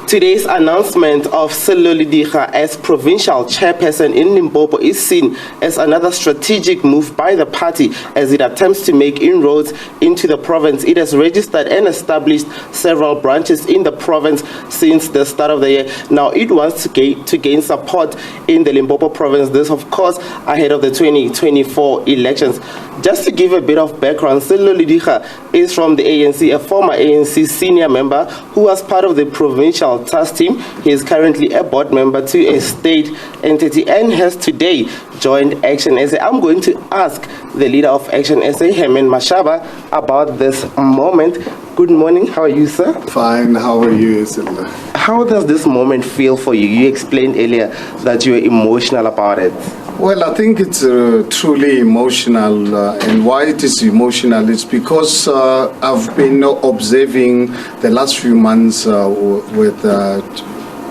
Today's announcement of Sello Lediga as provincial chairperson in Limpopo is seen as another strategic move by the party as it attempts to make inroads into the province. It has registered and established several branches in the province since the start of the year. Now it wants to gain support in the Limpopo province, this of course ahead of the 2024 elections. Just to give a bit of background, Sello Lediga is from the ANC, a former ANC senior member who was part of the provincial task team. He is currently a board member to a state entity and has today joined Action SA. I'm going to ask the leader of Action SA, Herman Mashaba, about this moment. Good morning. How are you, sir? Fine. How are you, Sello? How does this moment feel for you? You explained earlier that you were emotional about it. Well, I think it's truly emotional, and why it is emotional is because I've been observing the last few months with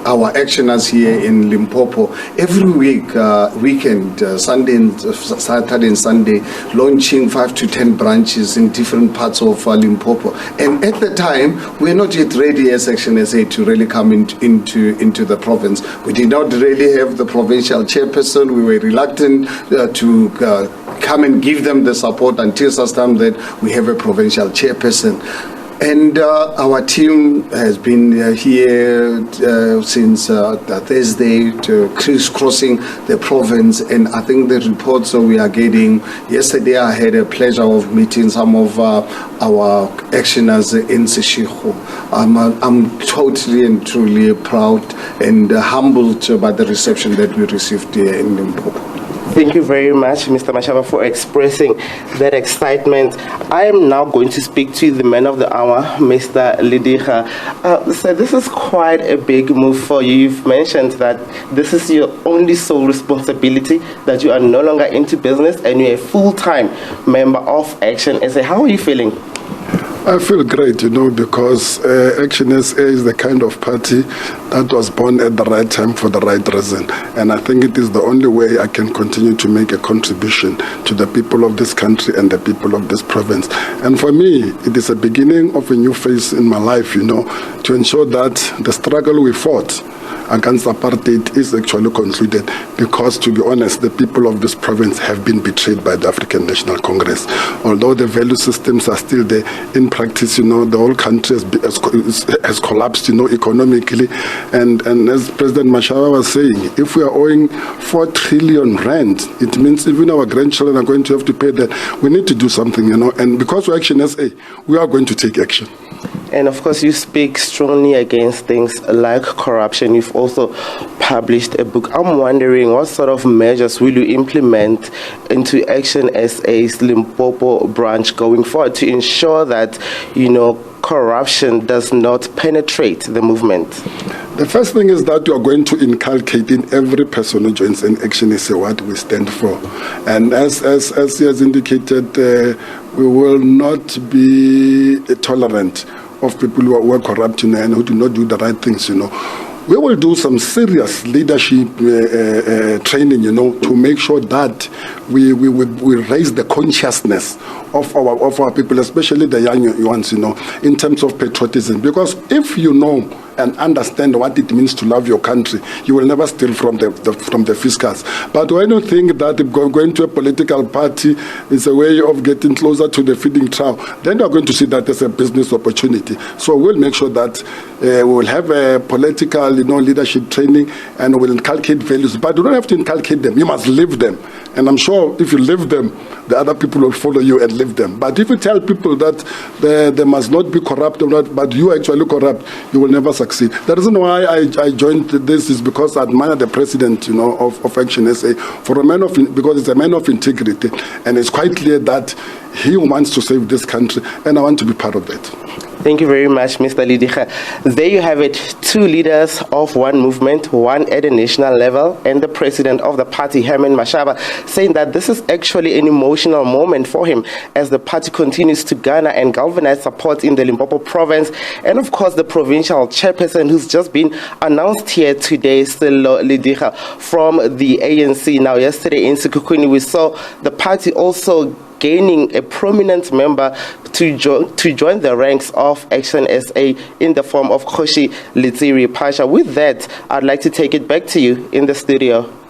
our actioners here in Limpopo. Every week, weekend, Saturday and Sunday, launching 5 to 10 branches in different parts of Limpopo. And at the time, we're not yet ready as Action SA to really come into the province. We did not really have the provincial chairperson. We were reluctant to come and give them the support until such time that we have a provincial chairperson. And our team has been here since Thursday, crisscrossing the province. And I think the reports we are getting, yesterday I had a pleasure of meeting some of our actioners in Seshego. I'm totally and truly proud and humbled by the reception that we received here in Limpopo. Thank you very much, Mr. Mashaba, for expressing that excitement. I am now going to speak to the man of the hour, Mr. Lediga. So this is quite a big move for you. You've mentioned that this is your only sole responsibility, that you are no longer into business and you're a full-time member of Action SA. How are you feeling? I feel great, because Action SA is the kind of party that was born at the right time for the right reason. And I think it is the only way I can continue to make a contribution to the people of this country and the people of this province. And for me, it is a beginning of a new phase in my life, to ensure that the struggle we fought against apartheid is actually concluded, because, to be honest, the people of this province have been betrayed by the African National Congress. Although the value systems are still there, in practice, the whole country has collapsed, economically. And as President Mashaba was saying, if we are owing 4 trillion rand, it means even our grandchildren are going to have to pay that. We need to do something, and because we're Action SA, we are going to take action. And of course, you speak strongly against things like corruption. You've also published a book. I'm wondering, what sort of measures will you implement into Action SA's Limpopo branch going forward to ensure that, corruption does not penetrate the movement? The first thing is that you are going to inculcate in every person who joins an Action SA what we stand for. And as he has indicated, we will not be tolerant of people who are corrupt and who do not do the right things, We will do some serious leadership training, to make sure that we raise the consciousness of our people, especially the young ones, in terms of patriotism. Because if you know and understand what it means to love your country, you will never steal from the fiscals. But when you think that going to a political party is a way of getting closer to the feeding trough, then you are going to see that as a business opportunity. So we'll make sure that we will have a political, leadership training, and we'll inculcate values. But you don't have to inculcate them; you must live them. And I'm sure if you live them, the other people will follow you and live them. But if you tell people that they must not be corrupt, but you actually corrupt, you will never succeed. The reason why I joined this is because I admire the president, of Action SA because it's a man of integrity, and it's quite clear that he wants to save this country, and I want to be part of that. Thank you very much, Mr. Lediga. There you have it, 2 leaders of one movement, one at a national level, and the president of the party, Herman Mashaba, saying that this is actually an emotional moment for him as the party continues to garner and galvanize support in the Limpopo province. And of course, the provincial chairperson who's just been announced here today, Sello Lediga, from the ANC. Now, yesterday in Sekhukhune, we saw the party also gaining a prominent member to join the ranks of Action SA in the form of Letsiri. Letsiri. Phaahla, with that, I'd like to take it back to you in the studio.